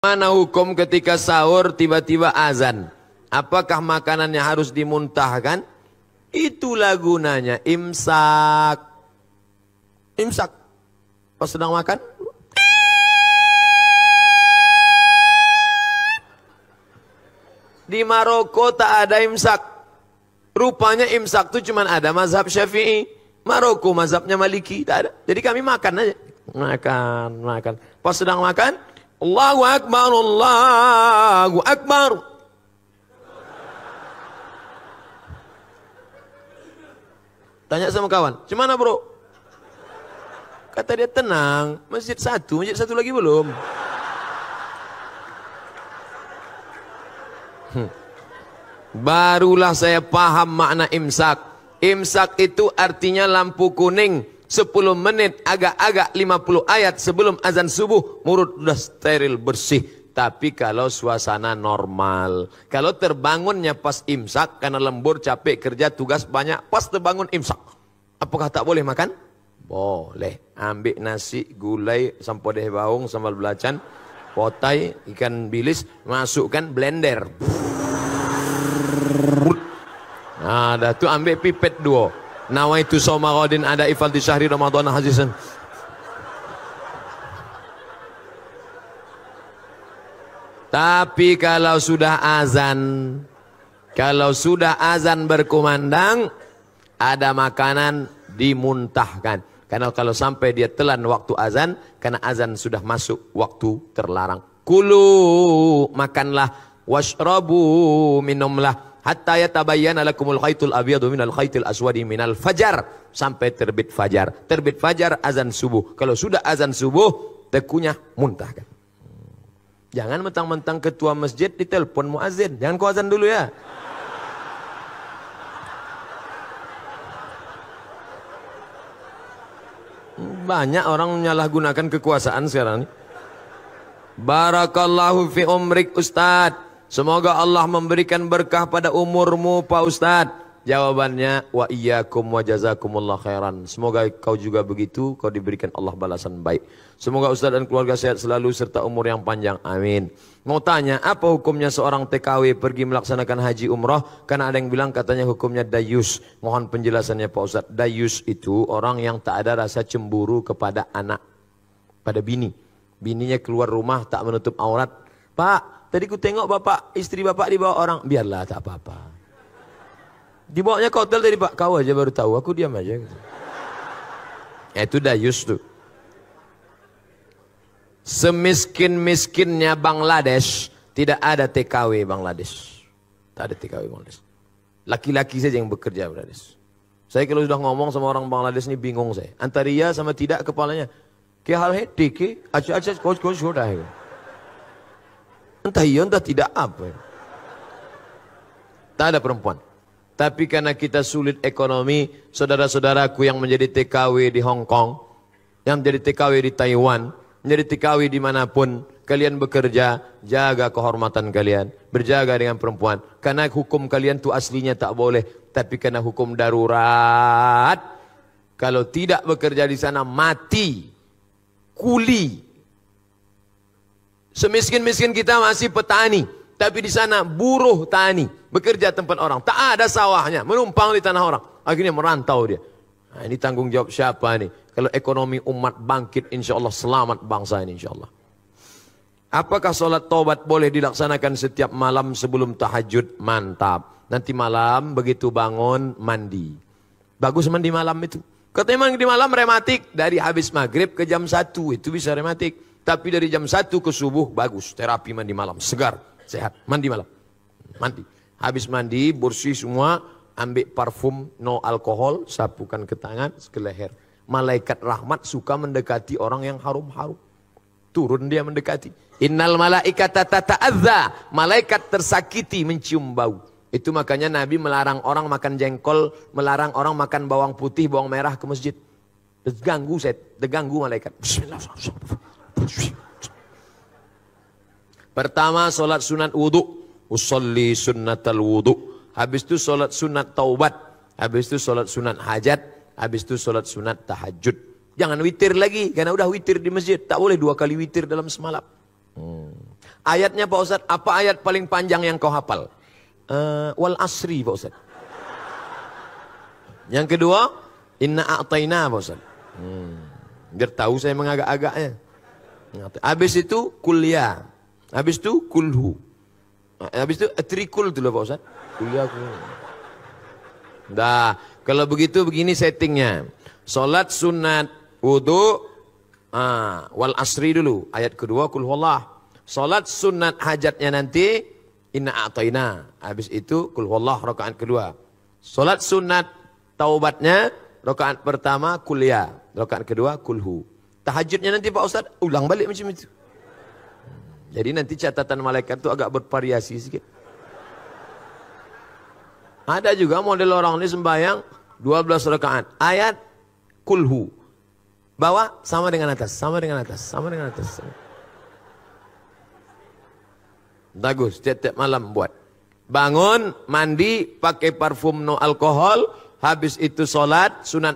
Mana hukum ketika sahur tiba-tiba azan? Apakah makanannya harus dimuntahkan? Itulah gunanya imsak. Imsak. Pas sedang makan. Di Maroko tak ada imsak. Rupanya imsak itu cuma ada mazhab Syafi'i. Maroko mazhabnya Maliki. Tak ada. Jadi kami makan aja. Makan. Pas sedang makan. Allahu Akbar, Allahu Akbar. Tanya sama kawan, gimana bro? Kata dia tenang, masjid satu lagi belum. Barulah saya paham makna imsak. Imsak itu artinya lampu kuning. 10 menit agak-agak 50 ayat sebelum azan subuh mulut sudah steril bersih. Tapi kalau suasana normal, kalau terbangunnya pas imsak karena lembur capek kerja tugas banyak, pas terbangun imsak, apakah tak boleh makan? Boleh. Ambil nasi, gulai, sampodeh baung, sambal belacan, potai, ikan bilis, masukkan blender. Nah, dah tu ambil pipet 2. Nawaitu sawma ghadin ada ifal di syahri Ramadan hajizan. Tapi kalau sudah azan berkumandang, ada makanan dimuntahkan. Karena kalau sampai dia telan waktu azan, karena azan sudah masuk waktu terlarang. Kulu, makanlah, washrabu, minumlah. Hatta yatabayyana lakumul khaytul abyadu minal khaytil aswadi minal fajar, sampai terbit fajar. Terbit fajar azan subuh. Kalau sudah azan subuh, tekunya muntahkan. Jangan mentang-mentang ketua masjid ditelepon muazin. Jangan kau azan dulu ya. Banyak orang menyalahgunakan kekuasaan sekarang. Barakallahu fi umrik Ustadz. Semoga Allah memberikan berkah pada umurmu Pak Ustadz. Jawabannya wa iyyakum wa jazakumullah khairan. Semoga kau juga begitu, kau diberikan Allah balasan baik. Semoga Ustadz dan keluarga sehat selalu serta umur yang panjang. Amin. Mau tanya, apa hukumnya seorang TKW pergi melaksanakan haji umrah? Karena ada yang bilang katanya hukumnya dayus. Mohon penjelasannya Pak Ustadz. Dayus itu orang yang tak ada rasa cemburu kepada anak, pada bini. Bininya keluar rumah tak menutup aurat. Pak, tadi ku tengok bapak, istri bapak dibawa orang. Biarlah, tak apa-apa. Dibawanya ke hotel tadi Pak. Kau aja baru tahu, aku diam aja. Itu dayus tuh. Semiskin-miskinnya Bangladesh, tidak ada TKW Bangladesh. Tak ada TKW Bangladesh. Laki-laki saja yang bekerja Bangladesh. Saya kalau sudah ngomong sama orang Bangladesh ini bingung saya. Antara iya sama tidak kepalanya. Ke hal hati ke, aja coach sudah. Entah iya, entah tidak apa. Tak ada perempuan. Tapi karena kita sulit ekonomi, saudara-saudaraku yang menjadi TKW di Hong Kong, yang menjadi TKW di Taiwan, menjadi TKW dimanapun, kalian bekerja, jaga kehormatan kalian, berjaga dengan perempuan. Karena hukum kalian itu aslinya tak boleh, tapi karena hukum darurat, kalau tidak bekerja di sana mati, kuli. Semiskin-miskin kita masih petani, tapi di sana buruh tani, bekerja tempat orang, tak ada sawahnya, menumpang di tanah orang, akhirnya merantau dia. Nah, ini tanggung jawab siapa nih? Kalau ekonomi umat bangkit, insya Allah selamat bangsa ini insya Allah. Apakah sholat taubat boleh dilaksanakan setiap malam sebelum tahajud? Mantap. Nanti malam begitu bangun mandi. Bagus mandi malam itu. Katanya memang di malam rematik, dari habis maghrib ke jam 1 itu bisa rematik. Tapi dari jam 1 ke subuh bagus, terapi mandi malam, segar, sehat, mandi malam. Mandi, habis mandi, bersih semua, ambil parfum, no alkohol, sapukan ke tangan, ke leher. Malaikat rahmat suka mendekati orang yang harum-harum. Turun dia mendekati. Innal malaikata tata'adza, malaikat tersakiti mencium bau. Itu makanya Nabi melarang orang makan jengkol, melarang orang makan bawang putih, bawang merah ke masjid. Terganggu malaikat. Bismillahirrahmanirrahim. Pertama solat sunat wudu, usolli sunnatal wudu. Habis itu solat sunat taubat. Habis itu solat sunat hajat. Habis itu solat sunat tahajud. Jangan witir lagi, karena udah witir di masjid. Tak boleh 2 kali witir dalam semalam. Ayatnya Pak Ustadz, apa ayat paling panjang yang kau hafal? Wal asri Pak Ustadz. Yang kedua, inna a'tayna Pak Ustadz. Biar tahu saya mengagak-agaknya. Habis itu kuliah. Habis itu kulhu. Habis itu atrikul dulu Pak Ustadz. Kuliah. Dah, kalau begitu begini settingnya. Salat sunat, wudu, wal asri dulu. Ayat kedua kul huwallah. Salat sunat hajatnya nanti inna a'tayna. Habis itu kul huwallah rakaat kedua. Salat sunat taubatnya rakaat pertama kuliah, rakaat kedua kulhu. Tahajudnya nanti Pak Ustadz ulang balik macam itu. Jadi nanti catatan malaikat itu agak bervariasi sedikit. Ada juga model orang ini sembahyang 12 rakaat. Ayat kulhu. Bawah sama dengan atas, sama dengan atas, sama dengan atas. Bagus, tiap-tiap malam buat. Bangun, mandi, pakai parfum no alkohol, habis itu sholat, sunat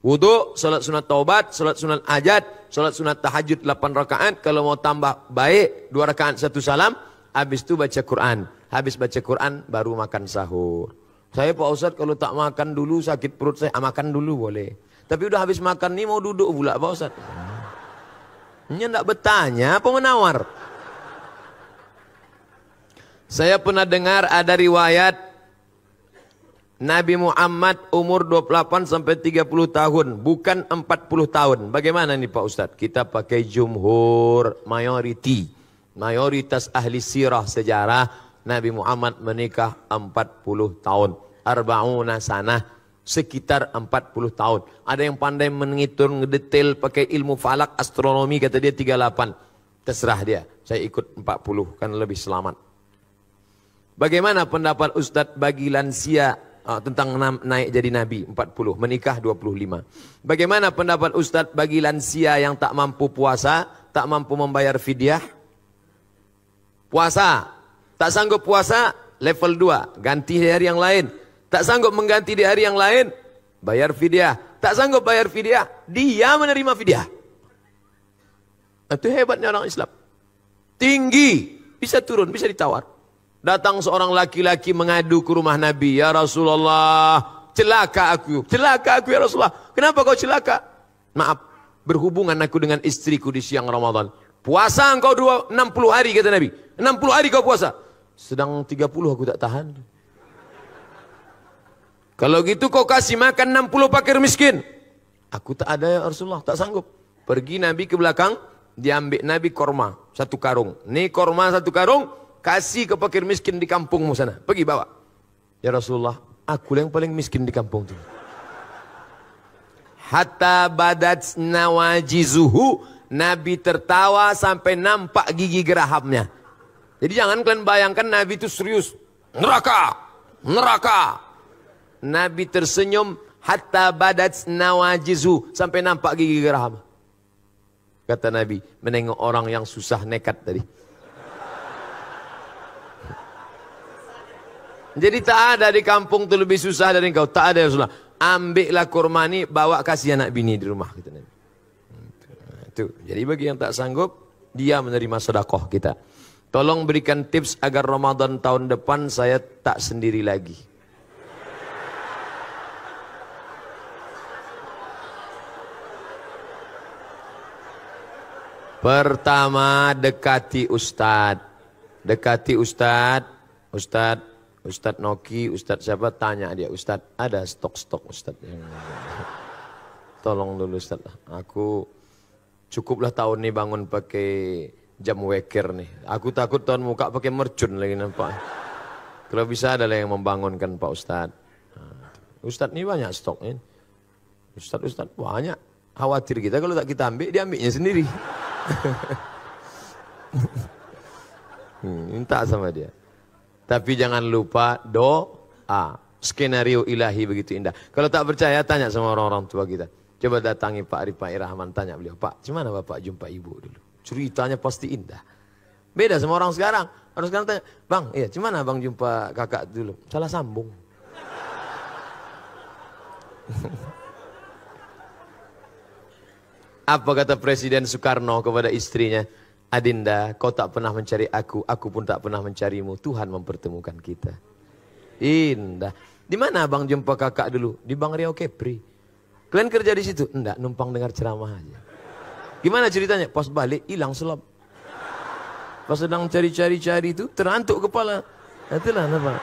wudu, sholat sunat taubat, sholat sunat hajat, sholat sunat tahajud 8 rakaat. Kalau mau tambah baik 2 rakaat 1 salam. Habis itu baca Quran. Habis baca Quran baru makan sahur. Saya Pak Ustadz kalau tak makan dulu sakit perut saya. Makan dulu boleh. Tapi udah habis makan nih mau duduk pula Pak Ustadz. Ini enggak bertanya apa menawar. Saya pernah dengar ada riwayat Nabi Muhammad umur 28 sampai 30 tahun, bukan 40 tahun. Bagaimana nih Pak Ustadz? Kita pakai jumhur, mayoritas ahli sirah sejarah, Nabi Muhammad menikah 40 tahun. Arba'una sanah, sekitar 40 tahun. Ada yang pandai menghitung detail pakai ilmu falak, astronomi, kata dia 38. Terserah dia, saya ikut 40, kan lebih selamat. Bagaimana pendapat Ustadz bagi lansia tentang naik jadi Nabi 40, menikah 25. Bagaimana pendapat Ustadz bagi lansia yang tak mampu puasa, tak mampu membayar fidyah? Puasa, tak sanggup puasa, level 2, ganti di hari yang lain. Tak sanggup mengganti di hari yang lain, bayar fidyah. Tak sanggup bayar fidyah, dia menerima fidyah. Itu hebatnya orang Islam. Tinggi, bisa turun, bisa ditawar. Datang seorang laki-laki mengadu ke rumah Nabi. Ya Rasulullah, celaka aku ya Rasulullah. Kenapa kau celaka? Maaf, berhubungan aku dengan istriku di siang Ramadan. Puasa engkau 60 hari kata Nabi. 60 hari kau puasa. Sedang 30 aku tak tahan. Kalau gitu kau kasih makan 60 fakir miskin. Aku tak ada ya Rasulullah, tak sanggup. Pergi Nabi ke belakang, diambil Nabi korma 1 karung. Nih korma 1 karung, kasih ke fakir miskin di kampungmu sana. Pergi bawa. Ya Rasulullah, aku yang paling miskin di kampung itu. Hatta badat nawajizuhu. Nabi tertawa sampai nampak gigi gerahamnya. Jadi jangan kalian bayangkan Nabi itu serius. Neraka, neraka. Nabi tersenyum hatta badat nawajizuhu. Sampai nampak gigi geraham. Kata Nabi, menengok orang yang susah nekat tadi. Jadi tak ada di kampung itu lebih susah dari engkau. Tak ada ya Rasulullah. Ambillah kurma ini, bawa kasih anak bini di rumah. Gitu. Itu. Jadi bagi yang tak sanggup, dia menerima sedekah kita. Tolong berikan tips agar Ramadan tahun depan saya tak sendiri lagi. Pertama, dekati Ustadz. Dekati Ustadz. Ustadz Noki, Ustadz siapa, tanya dia, Ustadz ada stok-stok Ustadz yang tolong dulu Ustadz, aku cukuplah tahun ini bangun pakai jam weker nih, aku takut tahun muka pakai mercun lagi nampak. Kalau bisa ada yang membangunkan Pak Ustadz. Ustadz ini banyak stoknya, Ustadz banyak, khawatir kita kalau tak kita ambil, dia ambilnya sendiri. Minta sama dia. Tapi jangan lupa doa. Skenario ilahi begitu indah. Kalau tak percaya tanya sama orang-orang tua kita. Coba datangi Pak Rifai Rahman, tanya beliau, Pak, gimana Bapak jumpa ibu dulu? Ceritanya pasti indah. Beda sama orang sekarang. Orang sekarang tanya, Bang, iya, gimana Bang jumpa kakak dulu? Salah sambung. Apa kata Presiden Soekarno kepada istrinya? Adinda, kau tak pernah mencari aku pun tak pernah mencarimu. Tuhan mempertemukan kita. Indah. Di mana abang jumpa kakak dulu? Di Bang Riau Kepri. Kalian kerja di situ? Enggak, numpang dengar ceramah aja. Gimana ceritanya? Pas balik, hilang selap. Pas sedang cari-cari itu, terantuk kepala. Itulah nampak.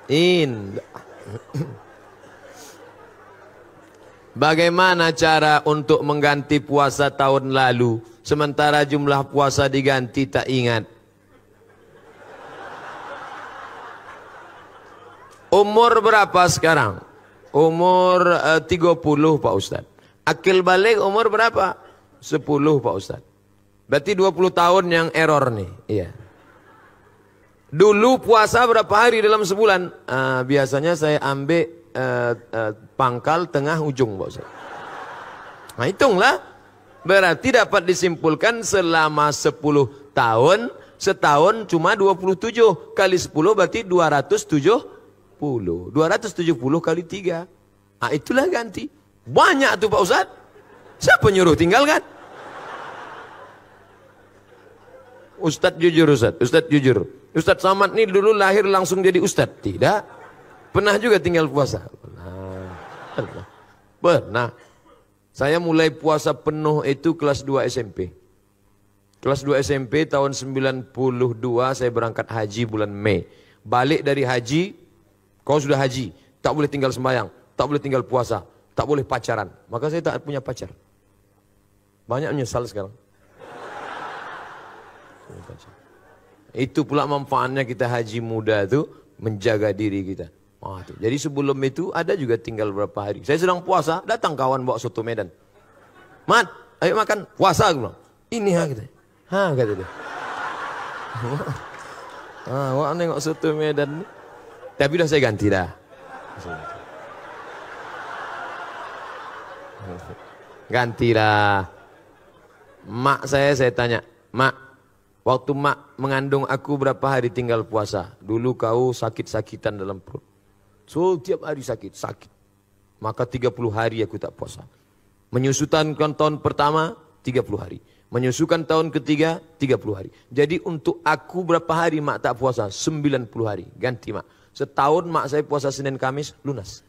Indah. Bagaimana cara untuk mengganti puasa tahun lalu, sementara jumlah puasa diganti tak ingat? Umur berapa sekarang? Umur 30 Pak Ustadz. Akil balik umur berapa? 10 Pak Ustadz. Berarti 20 tahun yang error nih. Iya. Dulu puasa berapa hari dalam sebulan? Biasanya saya ambil pangkal tengah ujung Pak Ustadz. Nah hitunglah. Berarti dapat disimpulkan selama 10 tahun. Setahun cuma 27. Kali 10 berarti 270. 270 kali 3. Nah itulah ganti. Banyak tuh Pak Ustadz. Siapa nyuruh tinggalkan? Ustadz jujur Ustadz. Ustadz jujur. Ustadz Samad ini dulu lahir langsung jadi Ustadz. Tidak. Pernah juga tinggal puasa. Pernah. Saya mulai puasa penuh itu kelas 2 SMP. Kelas 2 SMP tahun 92 saya berangkat haji bulan Mei. Balik dari haji. Kau sudah haji, tak boleh tinggal sembahyang, tak boleh tinggal puasa, tak boleh pacaran. Maka saya tak punya pacar. Banyak menyesal sekarang. Itu pula manfaatnya kita haji muda itu menjaga diri kita. Jadi sebelum itu ada juga tinggal berapa hari. Saya sedang puasa, datang kawan bawa soto Medan. Mat, ayo makan, puasa aku bilang. Ini ha kita. Ha kata dia. Wah nengok soto Medan ni. Tapi dah saya ganti dah. Ganti dah. Mak saya tanya, Mak, waktu mak mengandung aku berapa hari tinggal puasa? Dulu kau sakit-sakitan dalam perut. So tiap hari sakit. Maka 30 hari aku tak puasa. Menyusukan tahun pertama 30 hari. Menyusukan tahun ketiga 30 hari. Jadi untuk aku berapa hari mak tak puasa? 90 hari. Ganti mak. Setahun mak saya puasa Senin Kamis lunas.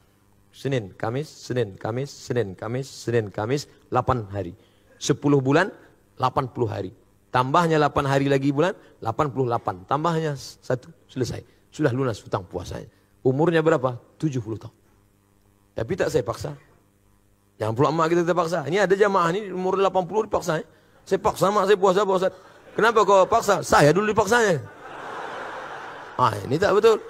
Senin Kamis, Senin Kamis, Senin Kamis, Senin Kamis 8 hari. 10 bulan 80 hari. Tambahnya 8 hari lagi bulan 88. Tambahnya 1 selesai. Sudah lunas hutang puasanya. Umurnya berapa? 70 tahun. Tapi tak saya paksa. Jangan pula mak kita terpaksa. Ini ada jamaah ini umur 80 dipaksa. Saya paksa mak saya puasa Pak Ustaz. Kenapa kau paksa? Saya dulu dipaksanya. Ini tak betul.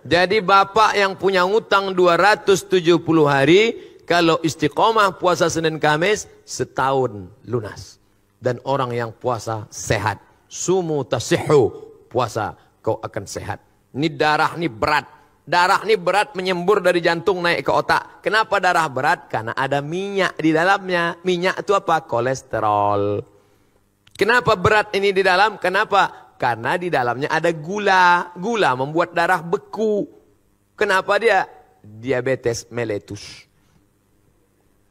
Jadi bapak yang punya ngutang 270 hari, kalau istiqomah puasa Senin Kamis, setahun lunas. Dan orang yang puasa sehat. Sumu tasihhu, puasa kau akan sehat. Ini darah ini berat. Darah ini berat menyembur dari jantung naik ke otak. Kenapa darah berat? Karena ada minyak di dalamnya. Minyak itu apa? Kolesterol. Kenapa berat ini di dalam? Kenapa? Karena di dalamnya ada gula. Gula membuat darah beku. Kenapa dia? Diabetes mellitus.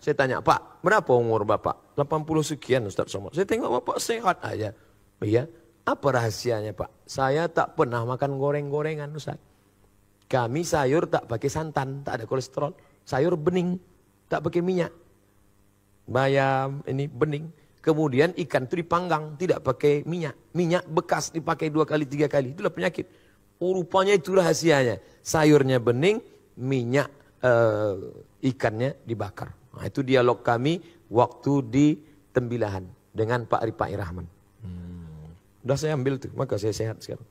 Saya tanya, Pak, berapa umur Bapak? 80 sekian Ustaz Somad. Saya tengok Bapak sehat aja. Iya. Apa rahasianya Pak? Saya tak pernah makan goreng-gorengan Ustaz. Kami sayur tak pakai santan, tak ada kolesterol. Sayur bening, tak pakai minyak. Bayam, ini bening. Kemudian ikan itu dipanggang, tidak pakai minyak. Minyak bekas dipakai 2 kali, 3 kali. Itulah penyakit. Rupanya itu rahasianya. Sayurnya bening, minyak ikannya dibakar. Nah, itu dialog kami waktu di Tembilahan dengan Pak Ripai Rahman. Udah saya ambil tuh, maka saya sehat sekarang.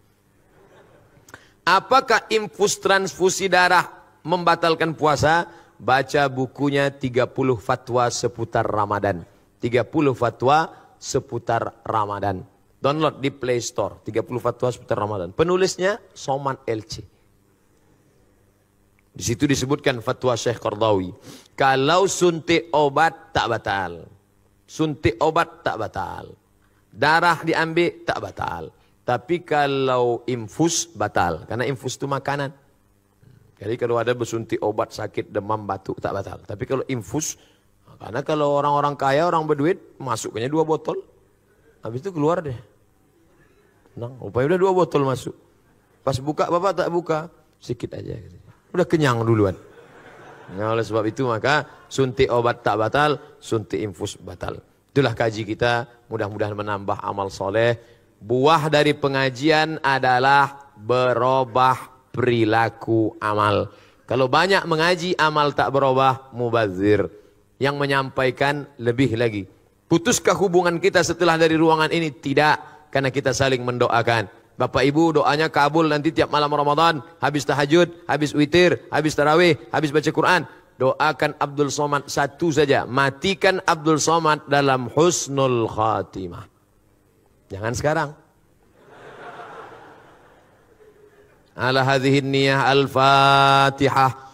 Apakah infus transfusi darah membatalkan puasa? Baca bukunya 30 fatwa seputar Ramadan. 30 fatwa seputar Ramadan. Download di Play Store. 30 fatwa seputar Ramadan. Penulisnya Somad LC. Di situ disebutkan fatwa Syekh Qardawi. Kalau suntik obat tak batal. Suntik obat tak batal. Darah diambil tak batal. Tapi kalau infus batal. Karena infus itu makanan. Jadi kalau ada bersuntik obat sakit demam batuk tak batal. Tapi kalau infus, karena kalau orang-orang kaya, orang berduit, masuknya 2 botol. Habis itu keluar deh. Tenang, upaya udah 2 botol masuk. Pas buka bapak tak buka, sedikit aja. Udah kenyang duluan. Nah, oleh sebab itu maka suntik obat tak batal, suntik infus batal. Itulah kaji kita, mudah-mudahan menambah amal soleh. Buah dari pengajian adalah berubah perilaku amal. Kalau banyak mengaji, amal tak berubah, mubazir. Yang menyampaikan lebih lagi. Putuskah hubungan kita setelah dari ruangan ini? Tidak, karena kita saling mendoakan. Bapak Ibu doanya kabul nanti tiap malam Ramadan, habis tahajud, habis witir, habis tarawih, habis baca Quran. Doakan Abdul Somad satu saja, matikan Abdul Somad dalam husnul khatimah. Jangan sekarang. Ala hadhihi niyah al-Fatihah.